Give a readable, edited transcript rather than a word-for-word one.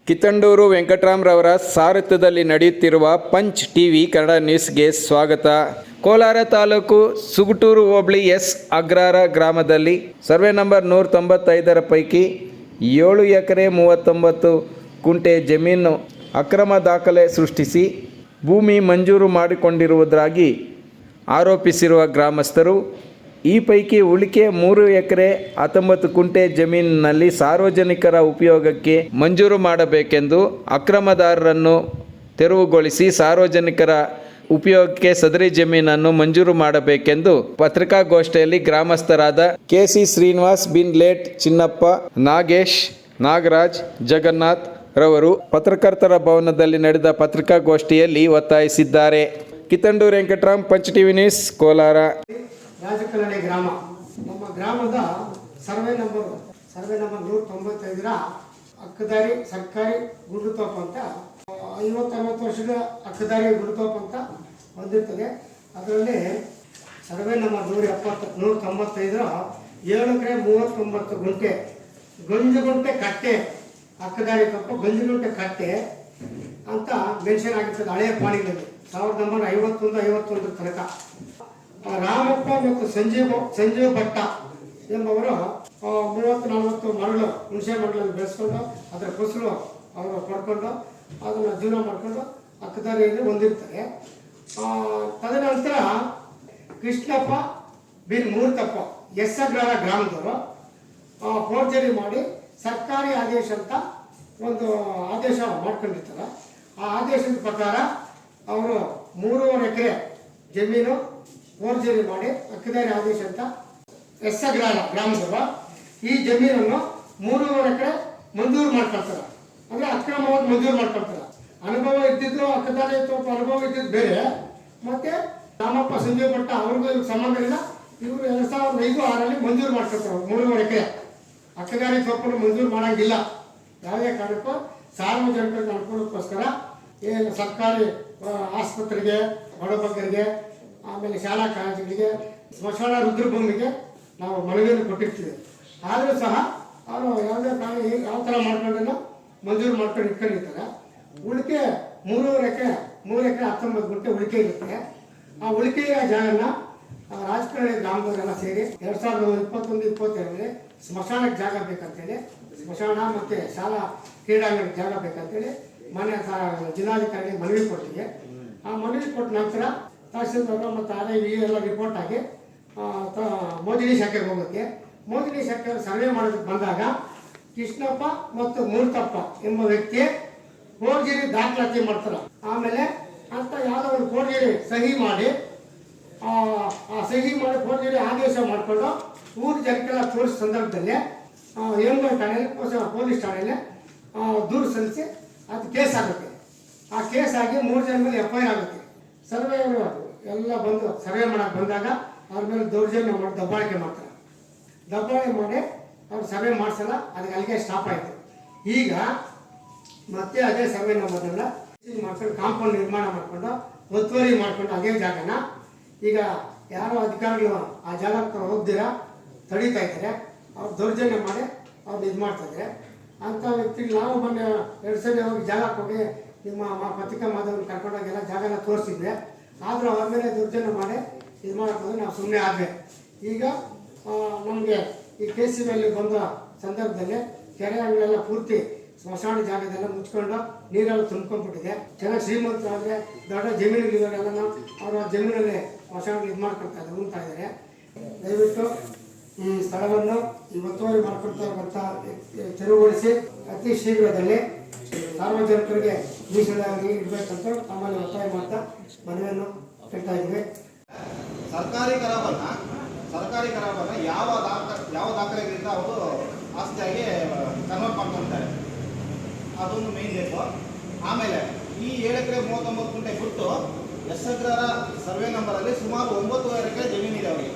ಕಿತ್ತಂಡೂರು ವೆಂಕಟರಾಮ್ರವರ ಸಾರಥ್ಯದಲ್ಲಿ ನಡೆಯುತ್ತಿರುವ punch TV Kannada ನ್ಯೂಸ್ಗೆ ಸ್ವಾಗತ. ಕೋಲಾರ ತಾಲೂಕು ಸುಗುಟೂರು ಹೋಬಳಿ ಎಸ್ ಅಗ್ರಾರ ಗ್ರಾಮದಲ್ಲಿ ಸರ್ವೆ ನಂಬರ್ 195 ಪೈಕಿ 7 ಎಕರೆ 39 ಗುಂಟೆ ಜಮೀನು ಅಕ್ರಮ ದಾಖಲೆ ಸೃಷ್ಟಿಸಿ ಭೂಮಿ ಮಂಜೂರು ಮಾಡಿಕೊಂಡಿರುವುದಾಗಿ ಆರೋಪಿಸಿರುವ ಗ್ರಾಮಸ್ಥರು ಈ ಪೈಕಿ ಉಳಿಕೆ 3 ಎಕರೆ 19 ಗುಂಟೆ ಜಮೀನಿನಲ್ಲಿ ಸಾರ್ವಜನಿಕರ ಉಪಯೋಗಕ್ಕೆ ಮಂಜೂರು ಮಾಡಬೇಕೆಂದು ಅಕ್ರಮದಾರರನ್ನು ತೆರವುಗೊಳಿಸಿ ಸಾರ್ವಜನಿಕರ ಉಪಯೋಗಕ್ಕೆ ಸದರಿ ಜಮೀನನ್ನು ಮಂಜೂರು ಮಾಡಬೇಕೆಂದು ಪತ್ರಿಕಾಗೋಷ್ಠಿಯಲ್ಲಿ ಗ್ರಾಮಸ್ಥರಾದ ಕೆಸಿ ಶ್ರೀನಿವಾಸ್, ಬಿನ್ ಲೇಟ್ ಚಿನ್ನಪ್ಪ, ನಾಗೇಶ್, ನಾಗರಾಜ್, ಜಗನ್ನಾಥ್ ರವರು ಪತ್ರಕರ್ತರ ಭವನದಲ್ಲಿ ನಡೆದ ಪತ್ರಿಕಾಗೋಷ್ಠಿಯಲ್ಲಿ ಒತ್ತಾಯಿಸಿದ್ದಾರೆ. Kittandur Venkatram, punch TV news, Kolar. Rajakallane ಗ್ರಾಮ. ನಮ್ಮ ಗ್ರಾಮದ ಸರ್ವೆ ನಂಬರ್ 195 ಅಕ್ಕದಾರಿ ಸರ್ಕಾರಿ ಗುಂಡುತೋಪ ಅಂತ 50-60 ವರ್ಷದ ಅಕ್ಕದಾರಿ ಗುಂಡುತೋಪ ಅಂತ ಹೊಂದಿರ್ತದೆ. ಅದರಲ್ಲಿ ಸರ್ವೆ ನಂಬರ್ 195 7 ಎಕರೆ 39 ಗುಂಟೆ ಗಂಜುಗುಂಟೆ ಕಟ್ಟೆ ಅಕ್ಕದಾರಿ ತೋಪ ಗಂಜುಗುಂಟೆ ಕಟ್ಟೆ ಅಂತ ಮೆನ್ಷನ್ ಆಗಿರ್ತದೆ ಹಳೆಯ ಪಾಣಿಗಳಲ್ಲಿ 1951 ತನಕ. ರಾಮಪ್ಪ ಮತ್ತು ಸಂಜೀವ್ ಭಟ್ಟ ಎಂಬವರು 30-40 ಮರಳು ಹುಣಸೆ ಮರಳನ್ನು ಬೆಳೆಸ್ಕೊಂಡು ಅದರ ಫಸಲು ಅವರು ಪಡ್ಕೊಂಡು ಅದನ್ನು ಜೀವನ ಮಾಡಿಕೊಂಡು ಅಕ್ಕದಾರಿಯಲ್ಲಿ ಹೊಂದಿರ್ತಾರೆ. ತದನಂತರ Krishnappa bin Murthappa S Agrahara ಗ್ರಾಮದವರು forgery ಮಾಡಿ ಸರ್ಕಾರಿ ಆದೇಶ ಅಂತ ಒಂದು ಆದೇಶ ಮಾಡ್ಕೊಂಡಿರ್ತಾರೆ. ಆ ಆದೇಶದ ಪ್ರಕಾರ ಅವರು 3.5 ಎಕರೆ ಜಮೀನು ಫೋರ್ಜರಿ ಮಾಡಿ ಅಕ್ಕದಾರಿ ಆದೇಶ ಅಂತ ಎಸ್ ಅಗ್ರಾರ ಗ್ರಾಮದವರು ಈ ಜಮೀನನ್ನು 3.5 ಎಕರೆ ಮಂಜೂರು ಮಾಡ್ಕೊಳ್ತಾರೆ. ಅಂದರೆ ಅಕ್ರಮವಾಗಿ ಮಂಜೂರು ಮಾಡ್ಕೊಳ್ತಾರೆ. ಅನುಭವ ಇದ್ದಿದ್ದು ಅಕ್ಕದಾರಿ ತೋಪ ಅನುಭವ ಇದ್ದಿದ್ದು ಬೇರೆ. ಮತ್ತೆ ರಾಮಪ್ಪ ಸಂಜೀವ್ ಭಟ್ಟ ಅವ್ರಿಗೂ ಸಂಬಂಧ ಇಲ್ಲ. ಇವರು 2005-6 ಮಂಜೂರು ಮಾಡ್ಕೊಳ್ತಾರೆ 3.5 ಎಕರೆ ಅಕ್ಕದಾರಿ ತೋಪನ್ನು ಮಂಜೂರು ಮಾಡೋಂಗಿಲ್ಲ. ಯಾವುದೇ ಕಾರಣಕ್ಕೂ ಸಾರ್ವಜನಿಕರಿಗೆ ಅನುಕೂಲಕ್ಕೋಸ್ಕರ ಏನು ಸರ್ಕಾರಿ ಆಸ್ಪತ್ರೆಗೆ, ಬಡಬಗ್ಗರಿಗೆ, ಆಮೇಲೆ ಶಾಲಾ ಕಾಲೇಜುಗಳಿಗೆ, ಸ್ಮಶಾನ ರುದ್ರಭೂಮಿಗೆ ನಾವು ಮನವಿಯನ್ನು ಕೊಟ್ಟಿರ್ತೀವಿ. ಆದರೂ ಸಹ ಅವರು ಯಾವುದೇ ಕಾರಣ ಯಾವ ಥರ ಮಾಡ್ಕೊಂಡೆಲ್ಲ ಮಂಜೂರು ಮಾಡ್ಕೊಂಡು ಇಟ್ಕೊಂಡಿರ್ತಾರೆ. ಉಳಿಕೆ 3 ಎಕರೆ 19 ಗುಂಟೆ ಉಳಿಕೆ ಇರುತ್ತೆ. ಆ ಉಳಿಕೆಯ ಜಾಗನ ರಾಜಕೀಯ ಗ್ರಾಮದವರೆಲ್ಲ ಸೇರಿ 2021-22 ಸ್ಮಶಾನಕ್ಕೆ ಜಾಗ ಬೇಕಂತೇಳಿ, ಸ್ಮಶಾನ ಮತ್ತು ಶಾಲಾ ಕ್ರೀಡಾಂಗಣಕ್ಕೆ ಜಾಗ ಬೇಕಂತೇಳಿ ಮಾನ್ಯ ಜಿಲ್ಲಾಧಿಕಾರಿಗೆ ಮನವಿ ಕೊಟ್ಟಿದೆ. ಆ ಮನವಿ ಕೊಟ್ಟ ನಂತರ ತಹಸೀಲ್ದಾರ್ ಮತ್ತು RIV ಎಲ್ಲ ರಿಪೋರ್ಟ್ ಆಗಿ ಮೋದಿನಿ ಶಾಖೆಗೆ ಹೋಗುತ್ತೆ. ಮೋದಿನಿ ಶಾಖೆ ಸರ್ವೆ ಮಾಡೋದಕ್ಕೆ ಬಂದಾಗ ಕೃಷ್ಣಪ್ಪ ಮತ್ತು ಮೂರ್ತಪ್ಪ ಎಂಬ ವ್ಯಕ್ತಿ ಫೋರ್ಜರಿ ದಾಖಲಾತಿ ಮಾಡ್ತಾರೆ. ಆಮೇಲೆ ಅಂತ ಯಾವುದೋ ಒಂದು ಫೋರ್ಜರಿ ಸಹಿ ಮಾಡಿ ಆ ಸಹಿ ಮಾಡಿ ಫೋರ್ಜರಿ ಆದೇಶ ಮಾಡಿಕೊಂಡು ಊರು ಜನಕ್ಕೆಲ್ಲ ತೋರಿಸೋ ಸಂದರ್ಭದಲ್ಲಿ ಹೇಮಗಢ ಠಾಣೆಯಲ್ಲಿ ಪೊಲೀಸ್ ಠಾಣೆಯಲ್ಲಿ ದೂರು ಸಲ್ಲಿಸಿ ಅದು ಕೇಸ್ ಆಗುತ್ತೆ. ಆ ಕೇಸ್ ಆಗಿ 3 ಜನ ಮೇಲೆ FIR ಆಗುತ್ತೆ. ಸರ್ವೆ ಎಲ್ಲ ಬಂದು ಸರ್ವೆ ಮಾಡಕ್ಕೆ ಬಂದಾಗ ಅವ್ರ ಮೇಲೆ ದೌರ್ಜನ್ಯ ಮಾಡಿ ದಬ್ಬಾಳಿಕೆ ಮಾಡ್ತಾರೆ. ದಬ್ಬಾಳಿಕೆ ಮಾಡಿ ಅವ್ರು ಸರ್ವೆ ಮಾಡಿಸಲ್ಲ. ಅದಕ್ಕೆ ಅಲ್ಲಿಗೆ ಸ್ಟಾಪ್ ಆಯಿತು. ಈಗ ಮತ್ತೆ ಅದೇ ಸರ್ವೆ ನಂಬರ್ನೆಲ್ಲ ಮಾಡ್ಕೊಂಡು ಕಾಂಪೌಂಡ್ ನಿರ್ಮಾಣ ಮಾಡಿಕೊಂಡು ಒತ್ತುವರಿ ಮಾಡಿಕೊಂಡು ಅದೇ ಜಾಗನ ಈಗ ಯಾರೋ ಅಧಿಕಾರಿಗಳು ಆ ಜಾಗಕ್ಕೆ ಹೋಗ್ದಿರಾ ತಡೀತಾ ಇದ್ದಾರೆ. ಅವ್ರು ದೌರ್ಜನ್ಯ ಮಾಡಿ ಅವ್ರು ಇದು ಮಾಡ್ತಾಯಿದ್ದಾರೆ. ಅಂಥ ವ್ಯಕ್ತಿಗೆ ನಾವು ಮೊನ್ನೆ 2 ಸಲ ಹೋಗಿ ಜಾಗಕ್ಕೆ ಹೋಗಿ ನಿಮ್ಮ ಪತ್ರಿಕಾ ಮಾಧ್ಯಮ ಕರ್ಕೊಂಡೋಗೆಲ್ಲ ಜಾಗನ ತೋರಿಸಿದ್ದೆ. ಆದರೂ ಅವ್ರ ಮೇಲೆ ದೌರ್ಜನ್ಯ ಮಾಡಿ ಇದು ಮಾಡೋಕ್ಕೆ ನಾವು ಸುಮ್ಮನೆ ಆದ್ವಿ. ಈಗ ನಮಗೆ ಈ KCBಯಲ್ಲಿ ಬಂದ ಸಂದರ್ಭದಲ್ಲಿ ಕೆರೆ ಅಂಗಳೆಲ್ಲ ಪೂರ್ತಿ ಸ್ಮಶಾನ ಜಾಗದೆಲ್ಲ ಮುಚ್ಕೊಂಡು ನೀರೆಲ್ಲ ತುಂಬ್ಕೊಂಡ್ಬಿಟ್ಟಿದೆ. ಚೆನ್ನಾಗಿ ಶ್ರೀಮಂತರಾದರೆ ದೊಡ್ಡ ಜಮೀನುಗಳಿವರೆಲ್ಲ ಅವರ ಜಮೀನಲ್ಲಿ ಸ್ಮಶಾನ ಇದು ಮಾಡ್ಕೊಳ್ತಾ ಇದ್ದಾರೆ. ದಯವಿಟ್ಟು ಈ ಸ್ಥಳವನ್ನು ಒತ್ತುವರಿ ಮಾಡ್ಕೊಳ್ತಾ ತೆರವುಗೊಳಿಸಿ ಅತಿ ಶೀಘ್ರದಲ್ಲಿ ಸಾರ್ವಜನಿಕರಿಗೆ ಮೀಸಲಾಗಿ ಇಡಬೇಕಂತ ತಮ್ಮಲ್ಲಿ ಒತ್ತಾಯ ಮಾಡ್ತಾ ಮನವಿಯನ್ನು ಕೇಳ್ತಾ ಇದ್ದೀವಿ. ಸರ್ಕಾರಿ ಕರಾಬನ್ನ ಯಾವ ದಾಖಲೆಗಳಿಂದ ಅವರು ಆಸ್ತಿಯಾಗಿ ಕನ್ವರ್ಟ್ ಮಾಡ್ಕೊಳ್ತಾರೆ, ಅದೊಂದು ಮೇನ್ ಬೇಕು. ಆಮೇಲೆ ಈ 7 ಎಕರೆ 39 ಗುಂಟೆ ಬಿಟ್ಟು ಎಸ್ ಅಗ್ರಾರ ಸರ್ವೆ ನಂಬರಲ್ಲಿ ಸುಮಾರು 9 ಎಕರೆ ಜಮೀನಿದೆ ಅವರಿಗೆ.